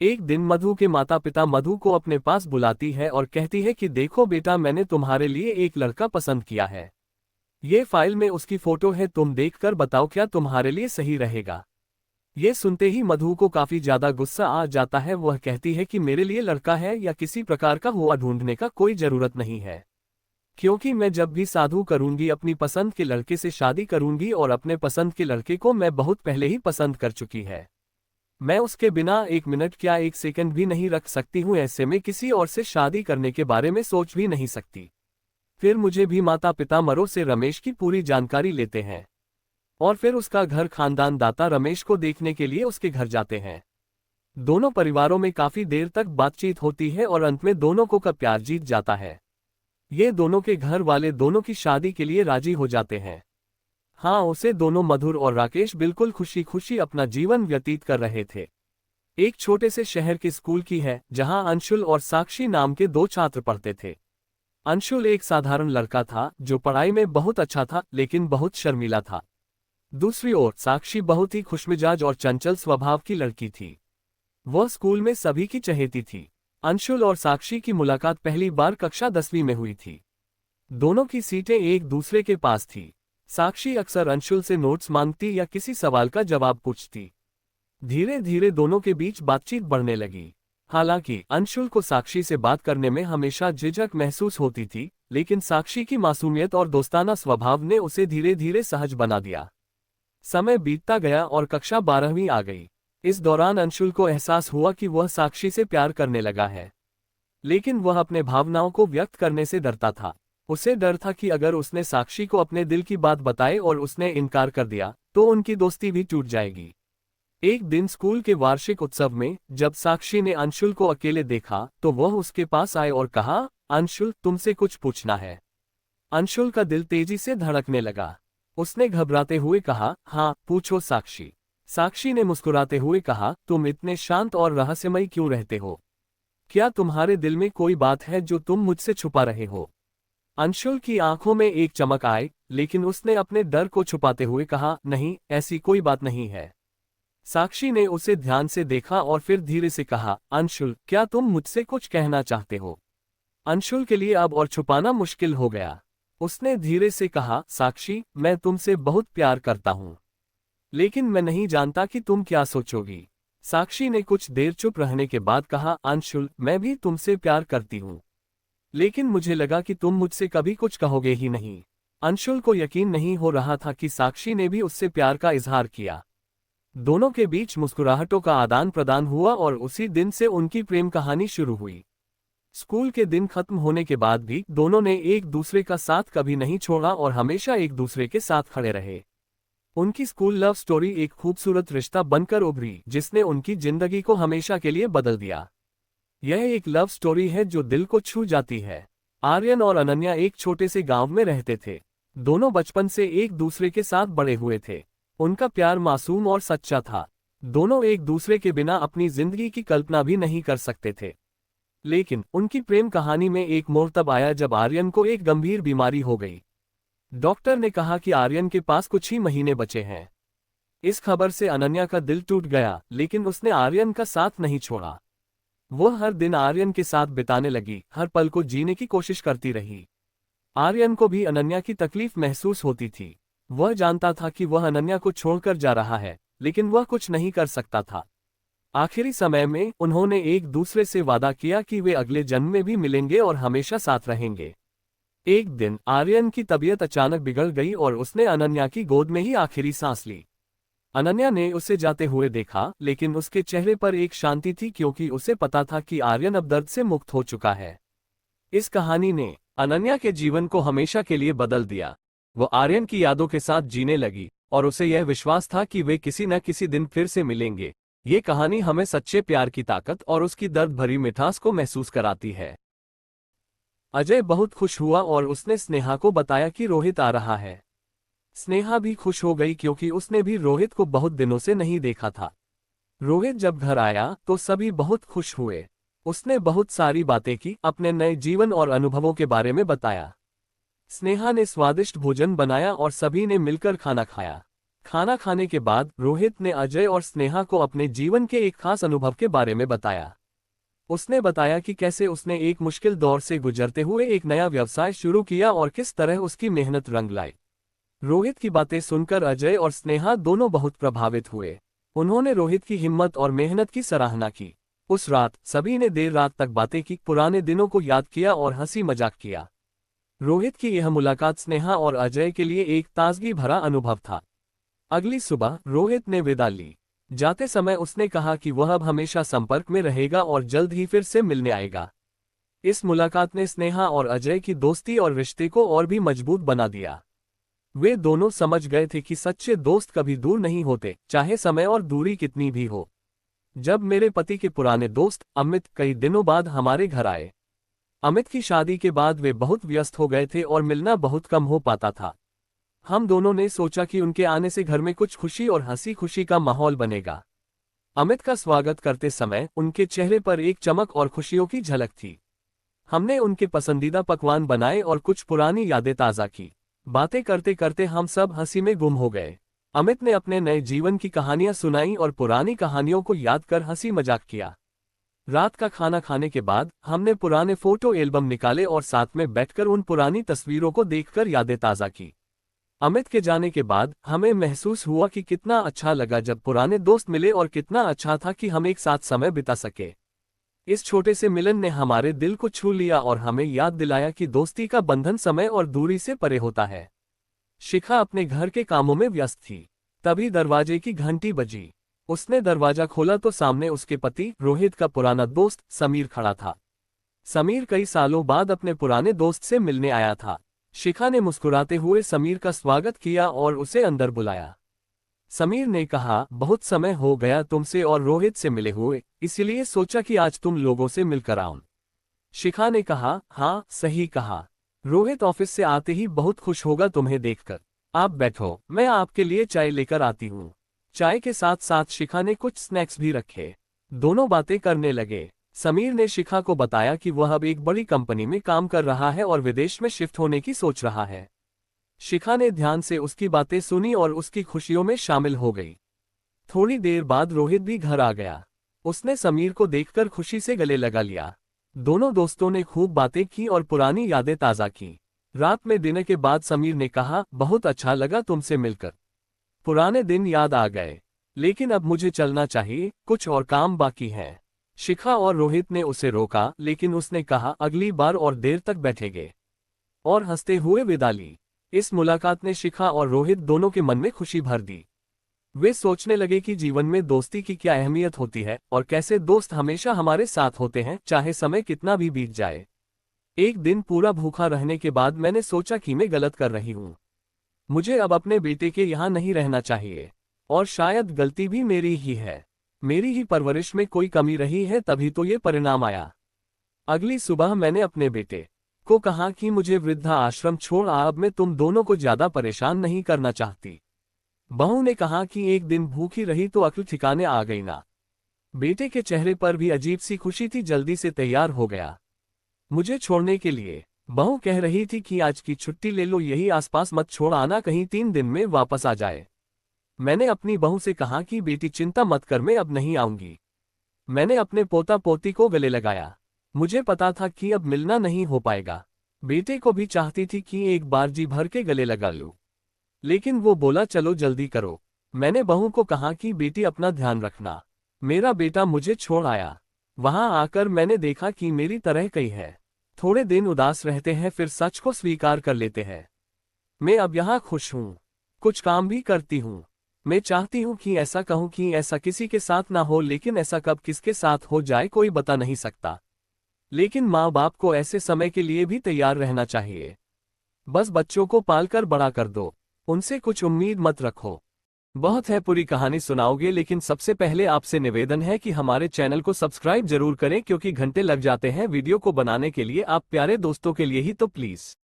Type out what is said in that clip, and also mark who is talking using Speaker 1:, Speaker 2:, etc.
Speaker 1: एक दिन मधु के माता पिता मधु को अपने पास बुलाती है और कहती है कि देखो बेटा, मैंने तुम्हारे लिए एक लड़का पसंद किया है। ये फाइल में उसकी फोटो है, तुम देखकर बताओ क्या तुम्हारे लिए सही रहेगा। ये सुनते ही मधु को काफी ज्यादा गुस्सा आ जाता है। वह कहती है कि मेरे लिए लड़का है या किसी प्रकार का हुआ ढूंढने का कोई जरूरत नहीं है, क्योंकि मैं जब भी साधु करूंगी अपनी पसंद के लड़के से शादी करूंगी और अपने पसंद के लड़के को मैं बहुत पहले ही पसंद कर चुकी है। मैं उसके बिना एक मिनट क्या एक सेकंड भी नहीं रख सकती हूँ। ऐसे में किसी और से शादी करने के बारे में सोच भी नहीं सकती। फिर मुझे भी माता पिता मरो से रमेश की पूरी जानकारी लेते हैं और फिर उसका घर खानदान दाता रमेश को देखने के लिए उसके घर जाते हैं। दोनों परिवारों में काफी देर तक बातचीत होती है और अंत में दोनों को का प्यार जीत जाता है। ये दोनों के घर वाले दोनों की शादी के लिए राजी हो जाते हैं। हाँ, उसे दोनों मधुर और राकेश बिल्कुल खुशी खुशी अपना जीवन व्यतीत कर रहे थे। एक छोटे से शहर के स्कूल की है जहां अंशुल और साक्षी नाम के दो छात्र पढ़ते थे। अंशुल एक साधारण लड़का था जो पढ़ाई में बहुत अच्छा था लेकिन बहुत शर्मीला था। दूसरी ओर साक्षी बहुत ही खुशमिजाज और चंचल स्वभाव की लड़की थी। वह स्कूल में सभी की चहेती थी। अंशुल और साक्षी की मुलाकात पहली बार कक्षा 10वीं में हुई थी। दोनों की सीटें एक दूसरे के पास थी। साक्षी अक्सर अंशुल से नोट्स मांगती या किसी सवाल का जवाब पूछती। धीरे धीरे दोनों के बीच बातचीत बढ़ने लगी। हालांकि अंशुल को साक्षी से बात करने में हमेशा झिझक महसूस होती थी, लेकिन साक्षी की मासूमियत और दोस्ताना स्वभाव ने उसे धीरे धीरे सहज बना दिया। समय बीतता गया और कक्षा 12वीं आ गई। इस दौरान अंशुल को एहसास हुआ कि वह साक्षी से प्यार करने लगा है, लेकिन वह अपने भावनाओं को व्यक्त करने से डरता था। उसे डर था कि अगर उसने साक्षी को अपने दिल की बात बताई और उसने इनकार कर दिया तो उनकी दोस्ती भी टूट जाएगी। एक दिन स्कूल के वार्षिक उत्सव में जब साक्षी ने अंशुल को अकेले देखा तो वह उसके पास आए और कहा, अंशुल, तुमसे कुछ पूछना है। अंशुल का दिल तेजी से धड़कने लगा। उसने घबराते हुए कहा, हाँ पूछो साक्षी। साक्षी ने मुस्कुराते हुए कहा, तुम इतने शांत और रहस्यमयी क्यों रहते हो? क्या तुम्हारे दिल में कोई बात है जो तुम मुझसे छुपा रहे हो? अंशुल की आंखों में एक चमक आई, लेकिन उसने अपने डर को छुपाते हुए कहा, नहीं, ऐसी कोई बात नहीं है। साक्षी ने उसे ध्यान से देखा और फिर धीरे से कहा, अंशुल, क्या तुम मुझसे कुछ कहना चाहते हो? अंशुल के लिए अब और छुपाना मुश्किल हो गया। उसने धीरे से कहा, साक्षी, मैं तुमसे बहुत प्यार करता हूं, लेकिन मैं नहीं जानता कि तुम क्या सोचोगी। साक्षी ने कुछ देर चुप रहने के बाद कहा, अंशुल, मैं भी तुमसे प्यार करती हूं, लेकिन मुझे लगा कि तुम मुझसे कभी कुछ कहोगे ही नहीं। अंशुल को यकीन नहीं हो रहा था कि साक्षी ने भी उससे प्यार का इजहार किया। दोनों के बीच मुस्कुराहटों का आदान प्रदान हुआ और उसी दिन से उनकी प्रेम कहानी शुरू हुई। स्कूल के दिन खत्म होने के बाद भी दोनों ने एक दूसरे का साथ कभी नहीं छोड़ा और हमेशा एक दूसरे के साथ खड़े रहे। उनकी स्कूल लव स्टोरी एक खूबसूरत रिश्ता बनकर उभरी जिसने उनकी जिंदगी को हमेशा के लिए बदल दिया। यह एक लव स्टोरी है जो दिल को छू जाती है। आर्यन और अनन्या एक छोटे से गांव में रहते थे। दोनों बचपन से एक दूसरे के साथ बड़े हुए थे। उनका प्यार मासूम और सच्चा था। दोनों एक दूसरे के बिना अपनी जिंदगी की कल्पना भी नहीं कर सकते थे। लेकिन उनकी प्रेम कहानी में एक मोड़ तब आया जब आर्यन को एक गंभीर बीमारी हो गई। डॉक्टर ने कहा कि आर्यन के पास कुछ ही महीने बचे हैं। इस खबर से अनन्या का दिल टूट गया, लेकिन उसने आर्यन का साथ नहीं छोड़ा। वह हर दिन आर्यन के साथ बिताने लगी, हर पल को जीने की कोशिश करती रही। आर्यन को भी अनन्या की तकलीफ महसूस होती थी। वह जानता था कि वह अनन्या को छोड़कर जा रहा है, लेकिन वह कुछ नहीं कर सकता था। आखिरी समय में उन्होंने एक दूसरे से वादा किया कि वे अगले जन्म में भी मिलेंगे और हमेशा साथ रहेंगे। एक दिन आर्यन की तबीयत अचानक बिगड़ गई और उसने अनन्या की गोद में ही आखिरी सांस ली। अनन्या ने उसे जाते हुए देखा, लेकिन उसके चेहरे पर एक शांति थी क्योंकि उसे पता था कि आर्यन अब दर्द से मुक्त हो चुका है। इस कहानी ने अनन्या के जीवन को हमेशा के लिए बदल दिया। वो आर्यन की यादों के साथ जीने लगी और उसे यह विश्वास था कि वे किसी न किसी दिन फिर से मिलेंगे। ये कहानी हमें सच्चे प्यार की ताकत और उसकी दर्द भरी मिठास को महसूस कराती है। अजय बहुत खुश हुआ और उसने स्नेहा को बताया कि रोहित आ रहा है। स्नेहा भी खुश हो गई क्योंकि उसने भी रोहित को बहुत दिनों से नहीं देखा था। रोहित जब घर आया तो सभी बहुत खुश हुए। उसने बहुत सारी बातें की, अपने नए जीवन और अनुभवों के बारे में बताया। स्नेहा ने स्वादिष्ट भोजन बनाया और सभी ने मिलकर खाना खाया। खाना खाने के बाद रोहित ने अजय और स्नेहा को अपने जीवन के एक खास अनुभव के बारे में बताया। उसने बताया कि कैसे उसने एक मुश्किल दौर से गुजरते हुए एक नया व्यवसाय शुरू किया और किस तरह उसकी मेहनत रंग लाई। रोहित की बातें सुनकर अजय और स्नेहा दोनों बहुत प्रभावित हुए। उन्होंने रोहित की हिम्मत और मेहनत की सराहना की। उस रात सभी ने देर रात तक बातें की, पुराने दिनों को याद किया और हंसी मजाक किया। रोहित की यह मुलाकात स्नेहा और अजय के लिए एक ताजगी भरा अनुभव था। अगली सुबह रोहित ने विदा ली। जाते समय उसने कहा कि वह अब हमेशा संपर्क में रहेगा और जल्द ही फिर से मिलने आएगा। इस मुलाकात ने स्नेहा और अजय की दोस्ती और रिश्ते को और भी मजबूत बना दिया। वे दोनों समझ गए थे कि सच्चे दोस्त कभी दूर नहीं होते, चाहे समय और दूरी कितनी भी हो। जब मेरे पति के पुराने दोस्त अमित कई दिनों बाद हमारे घर आए। अमित की शादी के बाद वे बहुत व्यस्त हो गए थे और मिलना बहुत कम हो पाता था। हम दोनों ने सोचा कि उनके आने से घर में कुछ खुशी और हंसी खुशी का माहौल बनेगा। अमित का स्वागत करते समय उनके चेहरे पर एक चमक और खुशियों की झलक थी। हमने उनके पसंदीदा पकवान बनाए और कुछ पुरानी यादें ताज़ा की। बातें करते करते हम सब हंसी में गुम हो गए। अमित ने अपने नए जीवन की कहानियां सुनाई और पुरानी कहानियों को याद कर हंसी मजाक किया। रात का खाना खाने के बाद हमने पुराने फोटो एल्बम निकाले और साथ में बैठकर उन पुरानी तस्वीरों को देखकर यादें ताज़ा की। अमित के जाने के बाद हमें महसूस हुआ कि कितना अच्छा लगा जब पुराने दोस्त मिले और कितना अच्छा था कि हम एक साथ समय बिता सके। इस छोटे से मिलन ने हमारे दिल को छू लिया और हमें याद दिलाया कि दोस्ती का बंधन समय और दूरी से परे होता है। शिखा अपने घर के कामों में व्यस्त थी। तभी दरवाजे की घंटी बजी। उसने दरवाजा खोला तो सामने उसके पति रोहित का पुराना दोस्त समीर खड़ा था। समीर कई सालों बाद अपने पुराने दोस्त से मिलने आया था। शिखा ने मुस्कुराते हुए समीर का स्वागत किया और उसे अंदर बुलाया। समीर ने कहा, बहुत समय हो गया तुमसे और रोहित से मिले हुए, इसलिए सोचा कि आज तुम लोगों से मिलकर आऊं। शिखा ने कहा, हाँ सही कहा। रोहित ऑफिस से आते ही बहुत खुश होगा तुम्हें देखकर। आप बैठो, मैं आपके लिए चाय लेकर आती हूँ। चाय के साथ साथ शिखा ने कुछ स्नैक्स भी रखे। दोनों बातें करने लगे। समीर ने शिखा को बताया कि वह अब एक बड़ी कंपनी में काम कर रहा है और विदेश में शिफ्ट होने की सोच रहा है। शिखा ने ध्यान से उसकी बातें सुनी और उसकी खुशियों में शामिल हो गई। थोड़ी देर बाद रोहित भी घर आ गया। उसने समीर को देखकर खुशी से गले लगा लिया। दोनों दोस्तों ने खूब बातें की और पुरानी यादें ताज़ा की। रात में डिनर के बाद समीर ने कहा, बहुत अच्छा लगा तुमसे मिलकर। पुराने दिन याद आ गए, लेकिन अब मुझे चलना चाहिए, कुछ और काम बाकी है। शिखा और रोहित ने उसे रोका, लेकिन उसने कहा अगली बार और देर तक बैठेंगे, और हंसते हुए विदा ली। इस मुलाकात ने शिखा और रोहित दोनों के मन में खुशी भर दी। वे सोचने लगे कि जीवन में दोस्ती की क्या अहमियत होती है और कैसे दोस्त हमेशा हमारे साथ होते हैं, चाहे समय कितना भी बीत जाए। एक दिन पूरा भूखा रहने के बाद मैंने सोचा कि मैं गलत कर रही हूँ। मुझे अब अपने बेटे के यहाँ नहीं रहना चाहिए, और शायद गलती भी मेरी ही है। मेरी ही परवरिश में कोई कमी रही है, तभी तो ये परिणाम आया। अगली सुबह मैंने अपने बेटे को कहा कि मुझे वृद्धा आश्रम छोड़ आ, अब मैं तुम दोनों को ज्यादा परेशान नहीं करना चाहती। बहू ने कहा कि एक दिन भूखी रही तो अक्ल ठिकाने आ गई ना। बेटे के चेहरे पर भी अजीब सी खुशी थी, जल्दी से तैयार हो गया मुझे छोड़ने के लिए। बहू कह रही थी कि आज की छुट्टी ले लो, यही आसपास मत छोड़ आना, कहीं 3 दिन में वापस आ जाए। मैंने अपनी बहू से कहा कि बेटी चिंता मत कर, मैं अब नहीं आऊंगी। मैंने अपने पोता पोती को गले लगाया। मुझे पता था कि अब मिलना नहीं हो पाएगा। बेटे को भी चाहती थी कि एक बार जी भर के गले लगा लूं, लेकिन वो बोला चलो जल्दी करो। मैंने बहू को कहा कि बेटी अपना ध्यान रखना। मेरा बेटा मुझे छोड़ आया। वहां आकर मैंने देखा कि मेरी तरह कई है। थोड़े दिन उदास रहते हैं, फिर सच को स्वीकार कर लेते हैं। मैं अब यहाँ खुश हूँ, कुछ काम भी करती हूँ। मैं चाहती हूँ कि ऐसा कहूँ कि ऐसा किसी के साथ ना हो, लेकिन ऐसा कब किसके साथ हो जाए कोई बता नहीं सकता। लेकिन माँ बाप को ऐसे समय के लिए भी तैयार रहना चाहिए। बस बच्चों को पालकर बड़ा कर दो, उनसे कुछ उम्मीद मत रखो। बहुत है, पूरी कहानी सुनाओगे, लेकिन सबसे पहले आपसे निवेदन है कि हमारे चैनल को सब्सक्राइब जरूर करें, क्योंकि घंटे लग जाते हैं वीडियो को बनाने के लिए, आप प्यारे दोस्तों के लिए ही तो प्लीज।